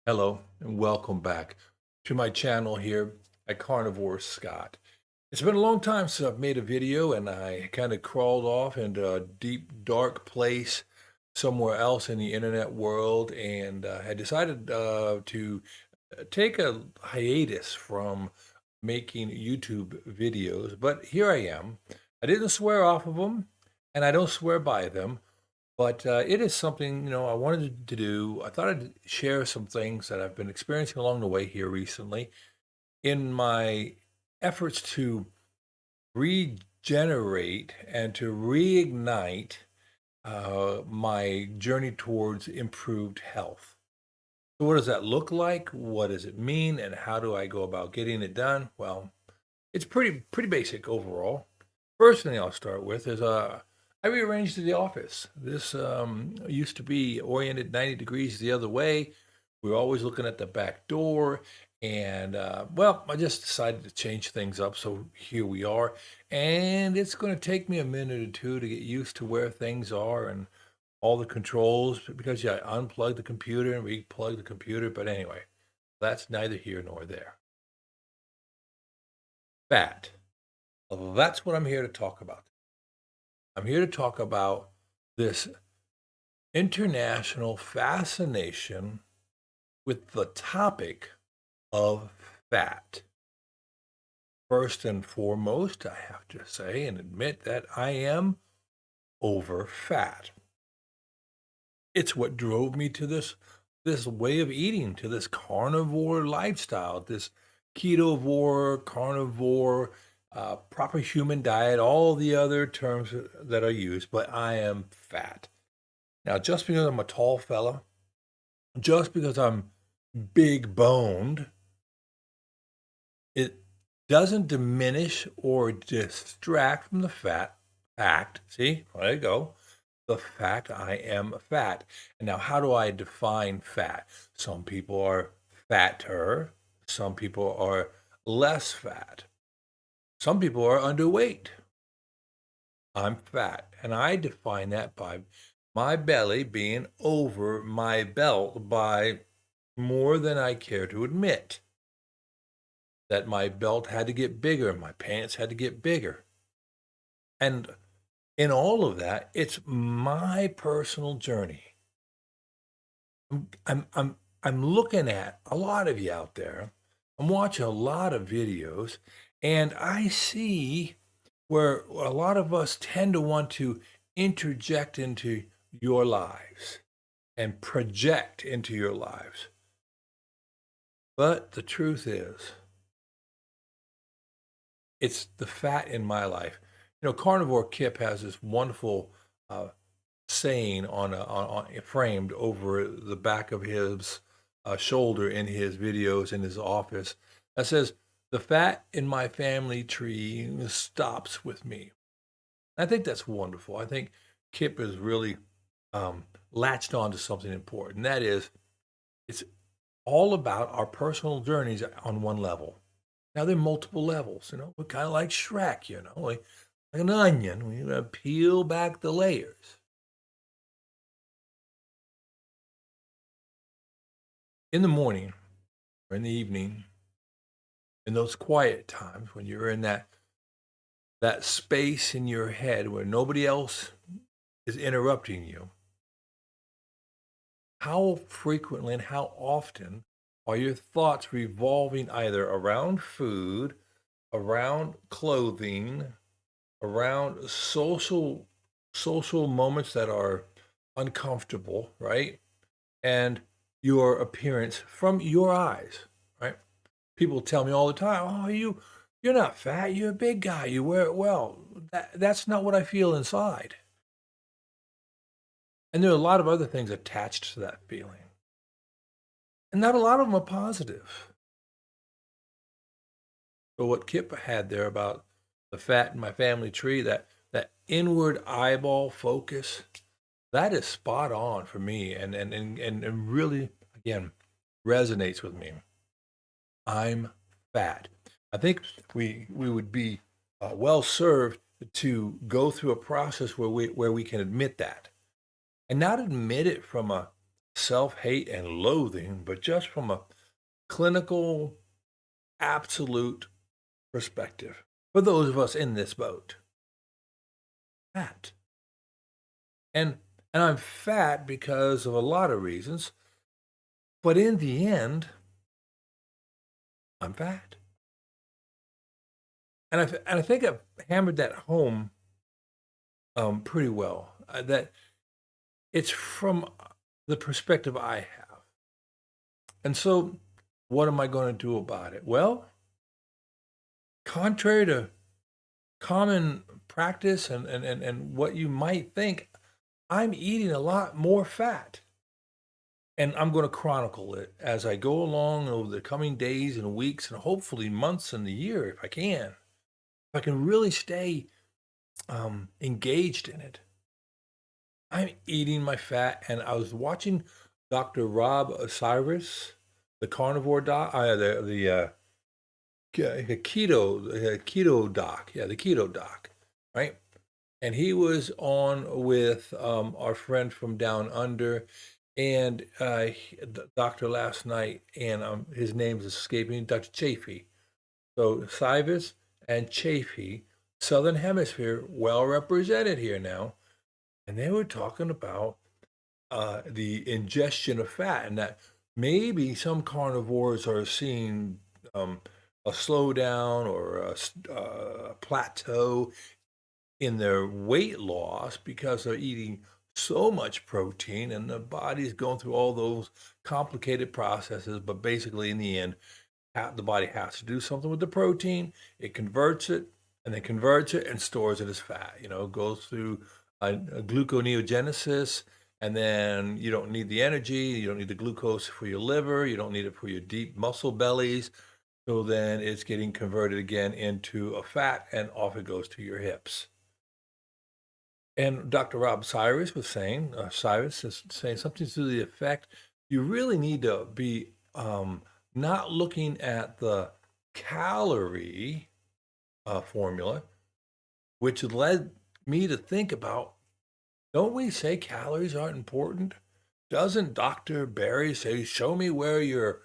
Hello and welcome back to my channel here at Carnivore Scott. It's been a long time since I've made a video and I kind of crawled off into a deep, dark place somewhere else in the internet world and had decided to take a hiatus from making YouTube videos. But here I am. I didn't swear off of them and I don't swear by them. But it is something, I wanted to do. I thought I'd share some things that I've been experiencing along the way here recently in my efforts to regenerate and to reignite my journey towards improved health. So, what does that look like? What does it mean? And how do I go about getting it done? Well, it's pretty basic overall. First thing I'll start with is I rearranged the office. This used to be oriented 90 degrees the other way. We were always looking at the back door. And well, I just decided to change things up. So here we are. And it's going to take me a minute or two to get used to where things are and all the controls because yeah, I unplugged the computer and re-plugged the computer. But anyway, that's neither here nor there. Fat. Well, that's what I'm here to talk about. I'm here to talk about this international fascination with the topic of fat. First and foremost, I have to say and admit that I am over fat. It's what drove me to this way of eating, to this carnivore lifestyle, this ketovore, carnivore, proper human diet, all the other terms that are used, but I am fat. Now, just because I'm a tall fella, just because I'm big boned, it doesn't diminish or distract from the fact. See, there you go. The fact I am fat. And now, how do I define fat? Some people are fatter, some people are less fat, some people are underweight. I'm fat, and I define that by my belly being over my belt by more than I care to admit. That my belt had to get bigger, my pants had to get bigger. And in all of that, it's my personal journey. I'm looking at a lot of you out there. I'm watching a lot of videos, and I see where a lot of us tend to want to interject into your lives and project into your lives. But the truth is, it's the fat in my life. Carnivore Kip has this wonderful saying framed over the back of his shoulder in his videos in his office that says, "The fat in my family tree stops with me." I think that's wonderful. I think Kip is really latched on to something important. That is, it's all about our personal journeys on one level. Now there are multiple levels, we're kind of like Shrek, like an onion. We peel back the layers. In the morning or in the evening, in those quiet times when you're in that space in your head where nobody else is interrupting you, how frequently and how often are your thoughts revolving either around food, around clothing, around social moments that are uncomfortable, right? And your appearance from your eyes, right? People tell me all the time, "Oh, you're not fat. You're a big guy. You wear it well." That's not what I feel inside. And there are a lot of other things attached to that feeling. And not a lot of them are positive. So what Kip had there about the fat in my family tree, that inward eyeball focus, that is spot on for me and really again resonates with me. I'm fat. I think we would be well served to go through a process where we can admit that and not admit it from a self-hate and loathing, but just from a clinical, absolute perspective. For those of us in this boat, fat. And and I'm fat because of a lot of reasons, but in the end, I'm fat. And I think I've hammered that home pretty well. That it's from the perspective I have. And so, what am I going to do about it? Well, contrary to common practice and what you might think, I'm eating a lot more fat. And I'm going to chronicle it as I go along over the coming days and weeks and hopefully months and the year if I can. If I can really stay engaged in it. I'm eating my fat, and I was watching Dr. Rob Cyrus, the carnivore doc, keto doc, yeah, the keto doc, right? And he was on with our friend from down under, and the doctor last night, and his name is escaping, Dr. Chafee. So Cyrus and Chafee, Southern Hemisphere, well represented here now, and they were talking about the ingestion of fat, and that maybe some carnivores are seeing a slowdown or a plateau in their weight loss because they're eating so much protein, and the body's going through all those complicated processes. But basically, in the end, the body has to do something with the protein. It converts it, and then converts it and stores it as fat. It goes through a gluconeogenesis, and then you don't need the energy. You don't need the glucose for your liver. You don't need it for your deep muscle bellies. So then it's getting converted again into a fat, and off it goes to your hips. And Dr. Rob Cyrus was saying, Cyrus is saying something to the effect, you really need to be not looking at the calorie formula, which led me to think about, don't we say calories aren't important? Doesn't Dr. Barry say, show me where your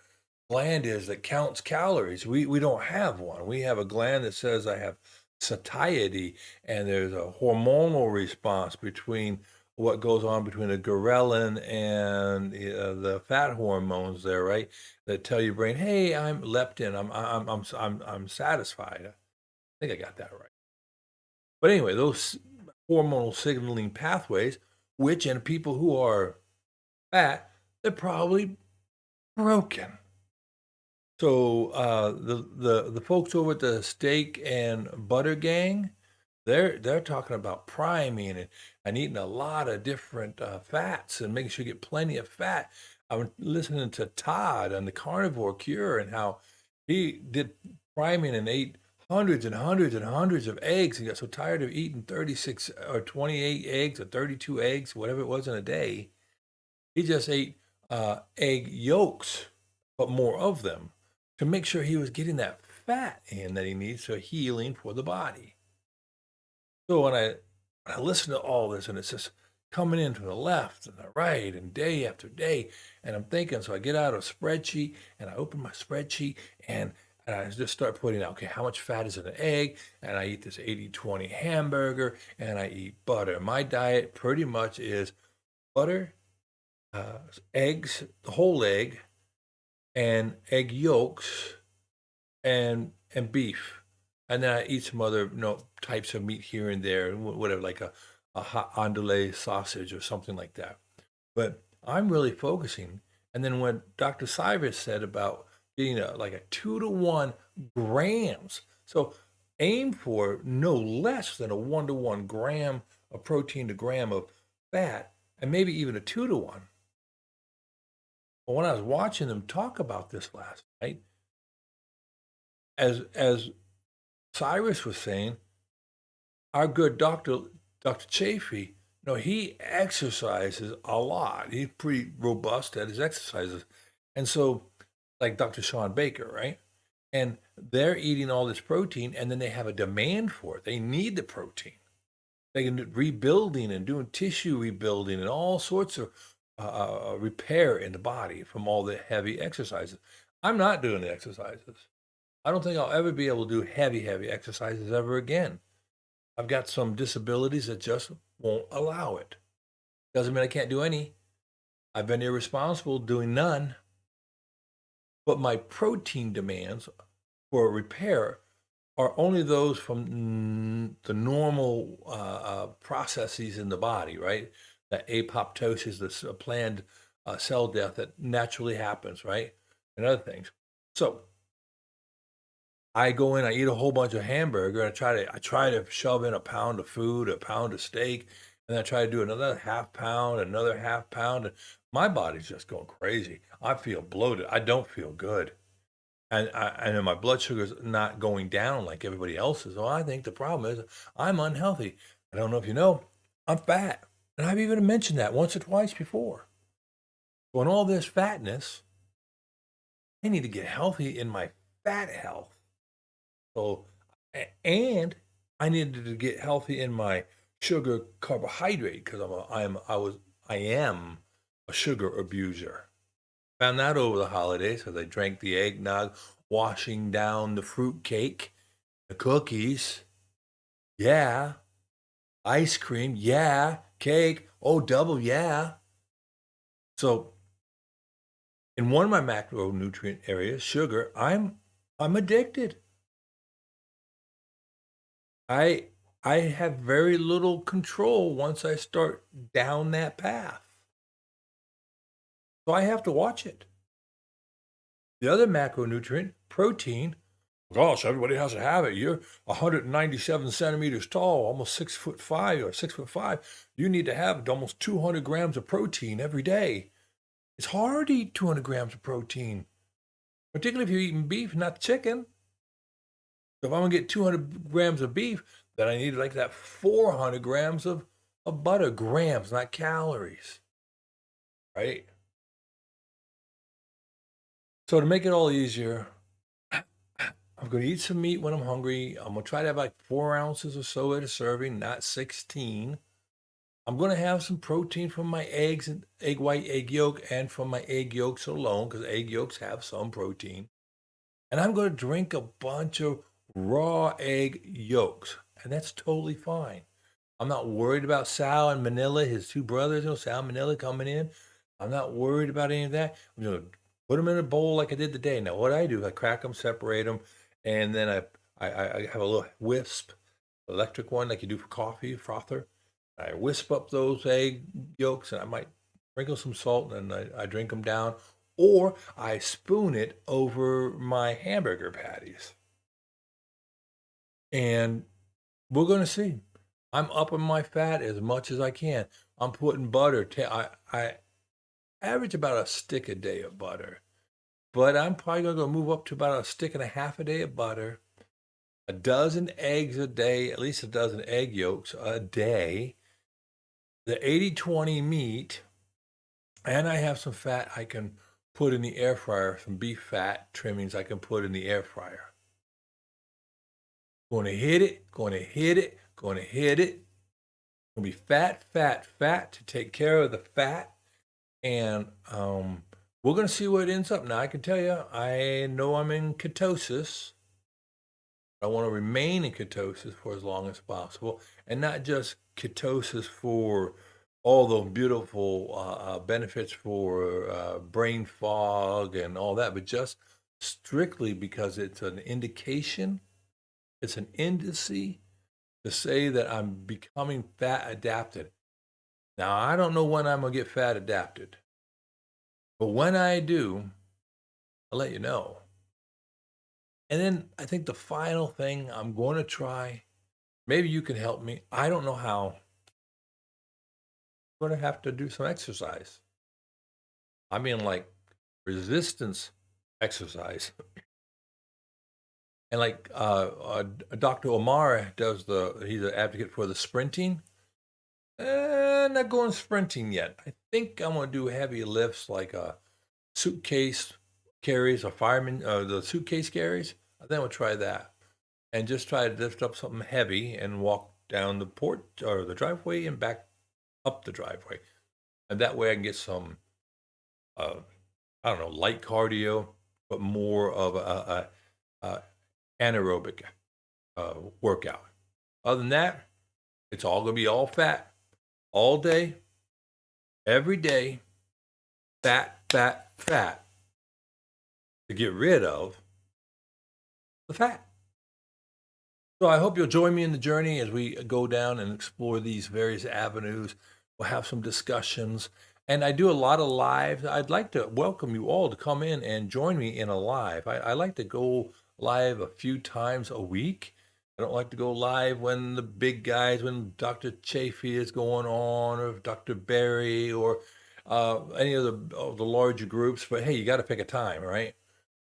gland is that counts calories? We don't have one. We have a gland that says I have satiety, and there's a hormonal response between what goes on between the ghrelin and the fat hormones there, right? That tell your brain, hey, I'm leptin, I'm satisfied. I think I got that right. But anyway, those hormonal signaling pathways, which in people who are fat, they're probably broken. So the folks over at the steak and butter gang, they're talking about priming and eating a lot of different fats and making sure you get plenty of fat. I'm listening to Todd on the Carnivore Cure and how he did priming and ate hundreds and hundreds and hundreds of eggs and got so tired of eating 36 or 28 eggs or 32 eggs, whatever it was in a day. He just ate egg yolks, but more of them, to make sure he was getting that fat in that he needs for healing for the body. So when I listen to all this, and it's just coming in from the left and the right and day after day, and I'm thinking, so I get out a spreadsheet and I open my spreadsheet and I just start putting out, okay, how much fat is in an egg? And I eat this 80-20 hamburger, and I eat butter. My diet pretty much is butter, eggs, the whole egg, and egg yolks, and beef, and then I eat some other types of meat here and there, whatever, like a hot andouille sausage or something like that. But I'm really focusing. And then when Dr. Cyrus said about getting like a 2-to-1 grams, so aim for no less than a 1-to-1 gram of protein to gram of fat, and maybe even a 2-to-1. But when I was watching them talk about this last night, as Cyrus was saying, our good Dr. Chafee, he exercises a lot. He's pretty robust at his exercises. And so, like Dr. Sean Baker, right? And they're eating all this protein, and then they have a demand for it. They need the protein. They can do rebuilding and doing tissue rebuilding and all sorts of repair in the body from all the heavy exercises. I'm not doing the exercises. I don't think I'll ever be able to do heavy exercises ever again. I've got some disabilities that just won't allow it. Doesn't mean I can't do any. I've been irresponsible doing none, but my protein demands for repair are only those from the normal processes in the body, right? That apoptosis, this planned cell death that naturally happens, right? And other things. So I go in, I eat a whole bunch of hamburger, and I try to shove in a pound of food, a pound of steak, and I try to do another half pound, another half pound, and my body's just going crazy. I feel bloated. I don't feel good. And then my blood sugar's not going down like everybody else's. So I think the problem is I'm unhealthy. I don't know if you know, I'm fat. And I've even mentioned that once or twice before. So in all this fatness, I need to get healthy in my fat health. So, and I needed to get healthy in my sugar carbohydrate because I am a sugar abuser. Found that over the holidays as I drank the eggnog, washing down the fruit cake, the cookies. Yeah. Ice cream. Yeah. Cake. Oh, double. Yeah. So, in one of my macronutrient areas, sugar, I'm addicted. I I have very little control once I start down that path. So I have to watch it. The other macronutrient, protein, gosh, everybody has to have it. You're 197 centimeters tall, almost 6'5" or 6'5". You need to have almost 200 grams of protein every day. It's hard to eat 200 grams of protein, particularly if you're eating beef, not chicken. So if I'm gonna get 200 grams of beef, then I need like that 400 grams of butter, grams, not calories, right? So to make it all easier, I'm going to eat some meat when I'm hungry. I'm going to try to have like 4 ounces or so at a serving, not 16. I'm going to have some protein from my eggs and egg white, egg yolk, and from my egg yolks alone, because egg yolks have some protein. And I'm going to drink a bunch of raw egg yolks, and that's totally fine. I'm not worried about Sal and Manila, his two brothers, Sal and Manila coming in. I'm not worried about any of that. I'm going to put them in a bowl like I did today. Now, what I do, I crack them, separate them, and then I have a little wisp, electric one like you do for coffee, frother. I wisp up those egg yolks, and I might sprinkle some salt, and I drink them down. Or I spoon it over my hamburger patties. And we're going to see. I'm upping my fat as much as I can. I'm putting butter. I average about a stick a day of butter, but I'm probably going to move up to about a stick and a half a day of butter, a dozen eggs a day, at least a dozen egg yolks a day, the 80-20 meat, and I have some fat I can put in the air fryer, some beef fat trimmings I can put in the air fryer. Going to hit it, going to hit it, going to hit it. Going to be fat, fat, fat to take care of the fat. And we're going to see what ends up. Now, I can tell you, I know I'm in ketosis. I want to remain in ketosis for as long as possible, and not just ketosis for all the beautiful benefits for brain fog and all that, but just strictly because it's an indication, it's an indice to say that I'm becoming fat adapted. Now, I don't know when I'm going to get fat adapted, but when I do, I'll let you know. And then I think the final thing I'm going to try, maybe you can help me. I don't know how. I'm going to have to do some exercise. I mean, like resistance exercise. And like Dr. Omar does he's an advocate for the sprinting. Not going sprinting yet. I think I'm going to do heavy lifts like suitcase carries or fireman, the suitcase carries. I think I'll try that and just try to lift up something heavy and walk down the porch or the driveway and back up the driveway. and that way I can get some, uh, I don't know, light cardio, but more of a anaerobic workout. Other than that, it's all going to be all fat, all day, every day, fat, fat, fat, to get rid of the fat. So I hope you'll join me in the journey as we go down and explore these various avenues. We'll have some discussions. And I do a lot of lives. I'd like to welcome you all to come in and join me in a live. I like to go live a few times a week. I don't like to go live when the big guys, when Dr. Chafee is going on, or Dr. Barry, or any of the larger groups. But hey, you got to pick a time, right?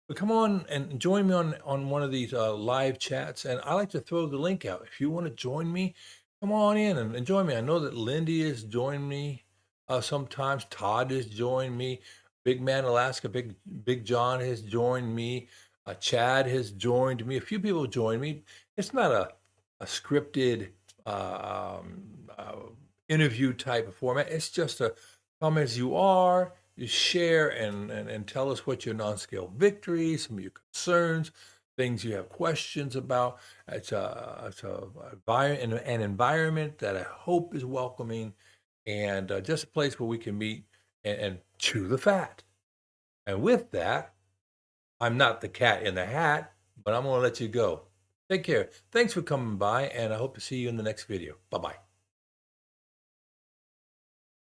But come on and join me on one of these live chats, and I like to throw the link out. If you want to join me, come on in and join me. I know that Lindy has joined me sometimes. Todd has joined me. Big Man Alaska, Big John has joined me. Chad has joined me. A few people have joined me. It's not a scripted interview type of format. It's just a come as you are. You share and tell us what your non-scale victories, some of your concerns, things you have questions about. It's an environment that I hope is welcoming, and just a place where we can meet and chew the fat. And with that, I'm not the cat in the hat, but I'm going to let you go. Take care. Thanks for coming by, and I hope to see you in the next video. Bye-bye.